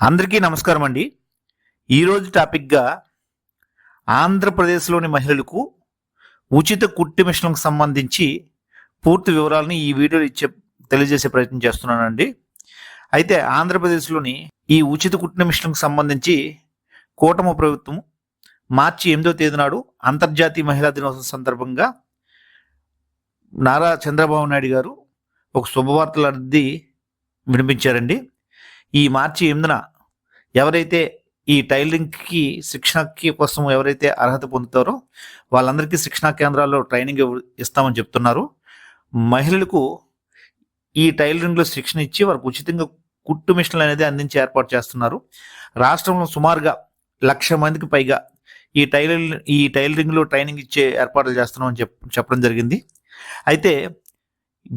అందరికీ నమస్కారం అండి. ఈరోజు టాపిక్గా ఆంధ్రప్రదేశ్లోని మహిళలకు ఉచిత కుట్టు మిషన్లకు సంబంధించి పూర్తి వివరాలని ఈ వీడియోలో తెలియజేసే ప్రయత్నం చేస్తున్నానండి. అయితే ఆంధ్రప్రదేశ్లోని ఈ ఉచిత కుట్టు మిషన్లకు సంబంధించి కూటమి ప్రభుత్వం మార్చి 8వ తేదీ నాడు అంతర్జాతీయ మహిళా దినోత్సవం సందర్భంగా నారా చంద్రబాబు నాయుడు గారు ఒక శుభవార్తలు అనేది వినిపించారండి. ఈ మార్చి 8న ఎవరైతే ఈ టైలరింగ్కి శిక్షణకి కోసం ఎవరైతే అర్హత పొందుతారో వాళ్ళందరికీ శిక్షణా కేంద్రాల్లో ట్రైనింగ్ ఇస్తామని చెప్తున్నారు. మహిళలకు ఈ టైలరింగ్లో శిక్షణ ఇచ్చి వారికి ఉచితంగా కుట్టు మిషన్లు అనేది అందించి ఏర్పాటు చేస్తున్నారు. రాష్ట్రంలో సుమారుగా 1,00,000 మందికి పైగా ఈ టైలరింగ్లో ట్రైనింగ్ ఇచ్చే ఏర్పాట్లు చేస్తున్నామని చెప్పడం జరిగింది. అయితే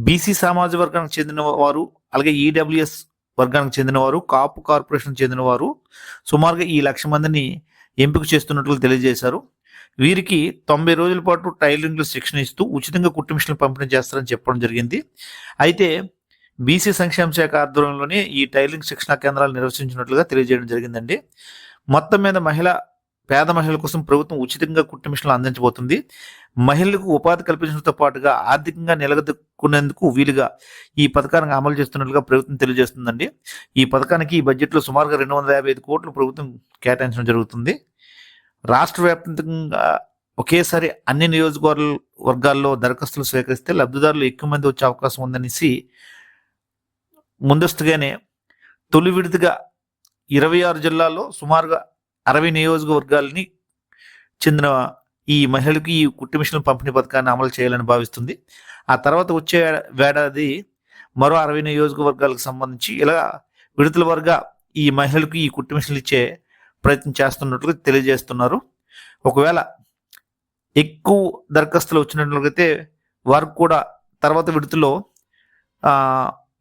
బీసీ సామాజిక వర్గానికి చెందిన వారు, అలాగే ఈడబ్ల్యూఎస్ వర్గానికి చెందినవారు, కాపు కార్పొరేషన్ చెందినవారు సుమారుగా ఈ 1,00,000 మందిని ఎంపిక చేస్తున్నట్లు తెలియజేశారు. వీరికి 90 రోజుల పాటు టైలరింగ్లో శిక్షణ ఇస్తూ ఉచితంగా కుట్టు మిషన్లు పంపిణీ చేస్తారని చెప్పడం జరిగింది. అయితే బీసీ సంక్షేమ శాఖ ఆధ్వర్యంలోనే ఈ టైలరింగ్ శిక్షణా కేంద్రాలు నిర్వహించినట్లుగా తెలియజేయడం జరిగిందండి. మొత్తం మీద పేద మహిళల కోసం ప్రభుత్వం ఉచితంగా కుట్టు మిషన్లు అందించబోతుంది. మహిళలకు ఉపాధి కల్పించడంతో పాటుగా ఆర్థికంగా నిలదొక్కునేందుకు వీలుగా ఈ పథకాన్ని అమలు చేస్తున్నట్లుగా ప్రభుత్వం తెలియజేస్తుందండి. ఈ పథకానికి ఈ బడ్జెట్లో సుమారుగా 255 కోట్లు ప్రభుత్వం కేటాయించడం జరుగుతుంది. రాష్ట్ర వ్యాప్తంగా ఒకేసారి అన్ని నియోజకవర్గాల్లో దరఖాస్తులు స్వీకరిస్తే లబ్ధిదారులు ఎక్కువ మంది వచ్చే అవకాశం ఉందనేసి ముందస్తుగానే తొలి విడతగా 26 జిల్లాల్లో సుమారుగా 60 నియోజకవర్గాలని చెందిన ఈ మహిళలకు ఈ కుట్టు మిషన్ల పంపిణీ పథకాన్ని అమలు చేయాలని భావిస్తుంది. ఆ తర్వాత వచ్చే ఏడాది మరో 60 నియోజకవర్గాలకు సంబంధించి ఇలా విడతల వారుగా ఈ మహిళలకు ఈ కుట్టు మిషన్లు ఇచ్చే ప్రయత్నం చేస్తున్నట్లుగా తెలియజేస్తున్నారు. ఒకవేళ ఎక్కువ దరఖాస్తులు వచ్చినట్లయితే వారికి కూడా తర్వాత విడతలో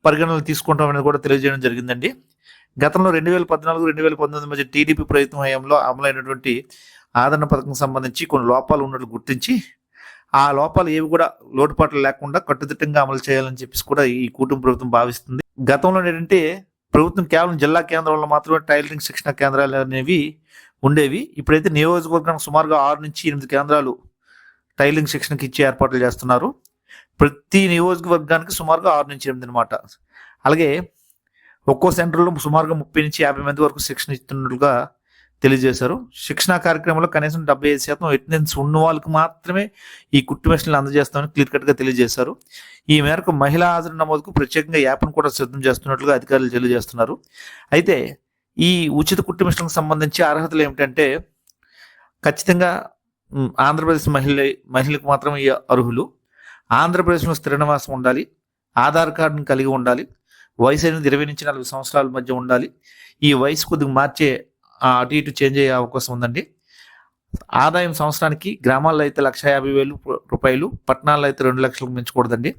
పరిగణనలు తీసుకుంటామని కూడా తెలియజేయడం జరిగిందండి. గతంలో 2014-2019 మధ్య టీడీపీ ప్రభుత్వం హయాంలో అమలైనటువంటి ఆదరణ పథకం సంబంధించి కొన్ని లోపాలు ఉన్నట్లు గుర్తించి ఆ లోపాలు ఏవి కూడా లోటుపాట్లు లేకుండా కట్టుదిట్టంగా అమలు చేయాలని చెప్పేసి కూడా ఈ కూటమి ప్రభుత్వం భావిస్తుంది. గతంలో ఏంటంటే ప్రభుత్వం కేవలం జిల్లా కేంద్రంలో మాత్రమే టైలరింగ్ శిక్షణ కేంద్రాలు అనేవి ఉండేవి. ఇప్పుడైతే నియోజకవర్గానికి సుమారుగా 6-8 కేంద్రాలు టైలరింగ్ శిక్షణకి ఇచ్చే ఏర్పాట్లు చేస్తున్నారు. ప్రతి నియోజకవర్గానికి సుమారుగా 6-8 అనమాట. అలాగే ఒక్కో సెంటర్లో సుమారుగా 30-50 మంది వరకు శిక్షణ ఇస్తున్నట్లుగా తెలియజేశారు. శిక్షణా కార్యక్రమంలో కనీసం 75% అటెండెన్స్ ఉన్న వాళ్ళకి మాత్రమే ఈ కుట్టు మిషన్లు అందజేస్తామని క్లియర్ కట్గా తెలియజేశారు. ఈ మేరకు మహిళా హాజరు నమోదుకు ప్రత్యేకంగా యాప్ను కూడా సిద్ధం చేస్తున్నట్లుగా అధికారులు తెలియజేస్తున్నారు. అయితే ఈ ఉచిత కుట్టు మిషన్లకు సంబంధించి అర్హతలు ఏమిటంటే ఖచ్చితంగా ఆంధ్రప్రదేశ్ మహిళలకు మాత్రమే అర్హులు. ఆంధ్రప్రదేశ్లో స్థిర నివాసం ఉండాలి, ఆధార్ కార్డును కలిగి ఉండాలి, వయసు అనేది 20-40 సంవత్సరాల మధ్య ఉండాలి. ఈ వయసు కొద్దిగా మార్చే అటు ఇటు చేంజ్ అయ్యే అవకాశం ఉందండి. ఆదాయం సంవత్సరానికి గ్రామాల్లో అయితే 1,50,000 రూపాయలు, పట్టణాల్లో అయితే 2 లక్షలకు మించకూడదండి.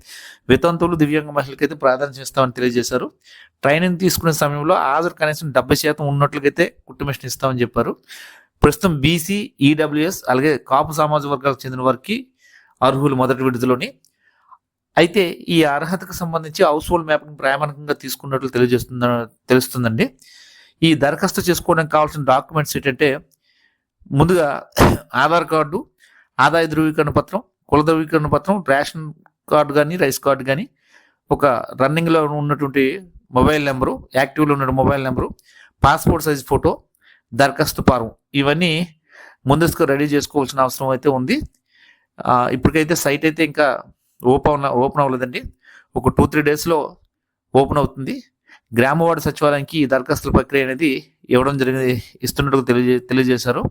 వితంతువులు, దివ్యాంగ మహిళలకు అయితే ప్రాధాన్యత ఇస్తామని తెలియజేశారు. ట్రైనింగ్ తీసుకునే సమయంలో హాజరు కనీసం 70% ఉన్నట్లయితే కుట్టు మిషన్ ఇస్తామని చెప్పారు. ప్రస్తుతం బీసీ, ఈడబ్ల్యూఎస్ అలాగే కాపు సామాజిక వర్గాలకు చెందిన వారికి అర్హులు మొదటి విడతలోని. అయితే ఈ అర్హతకు సంబంధించి హౌస్ హోల్డ్ మ్యాపింగ్ ప్రామాణికంగా తీసుకున్నట్లు తెలుస్తుందండి. ఈ దరఖాస్తు చేసుకోవడానికి కావాల్సిన డాక్యుమెంట్స్ ఏంటంటే ముందుగా ఆధార్ కార్డు, ఆదాయ ధృవీకరణ పత్రం, కుల ధృవీకరణ పత్రం, రేషన్ కార్డు కానీ రైస్ కార్డు కానీ, ఒక రన్నింగ్లో ఉన్నటువంటి మొబైల్ నెంబరు, యాక్టివ్లో ఉన్న mobile number, passport size photo, దరఖాస్తు ఫారం ఇవన్నీ ముందస్తుగా రెడీ చేసుకోవాల్సిన అవసరం అయితే ఉంది. ఇప్పటికైతే సైట్ అయితే ఇంకా ఓపెన్ అవ్వలేదండి. ఒక 2-3 డేస్లో ఓపెన్ అవుతుంది. గ్రామవార్డు సచివాలయానికి ఈ దరఖాస్తుల ప్రక్రియ అనేది ఇస్తున్నట్టు తెలియజేశారు.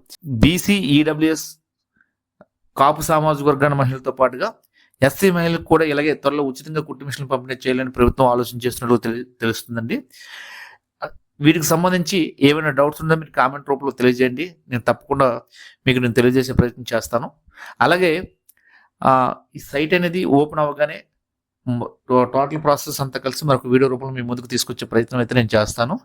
బీసీ, ఈడబ్ల్యూఎస్, కాపు సామాజిక వర్గాల మహిళలతో పాటుగా ఎస్సీ మహిళలకు కూడా ఇలాగే త్వరలో ఉచితంగా కుట్టు మిషన్లు పంపిణీ చేయాలని ప్రభుత్వం ఆలోచన చేస్తున్నట్టు తెలుస్తుందండి. వీటికి సంబంధించి ఏమైనా డౌట్స్ ఉందో మీరు కామెంట్ రూపంలో తెలియజేయండి. నేను తప్పకుండా మీకు తెలియజేసే ప్రయత్నం చేస్తాను. అలాగే ఈ సైట్ అనేది ఓపెన్ అవ్వగానే టోటల్ ప్రాసెస్ అంతా కలిసి మరొక వీడియో రూపంలో మీ ముందుకు తీసుకొచ్చే ప్రయత్నం అయితే నేను చేస్తాను.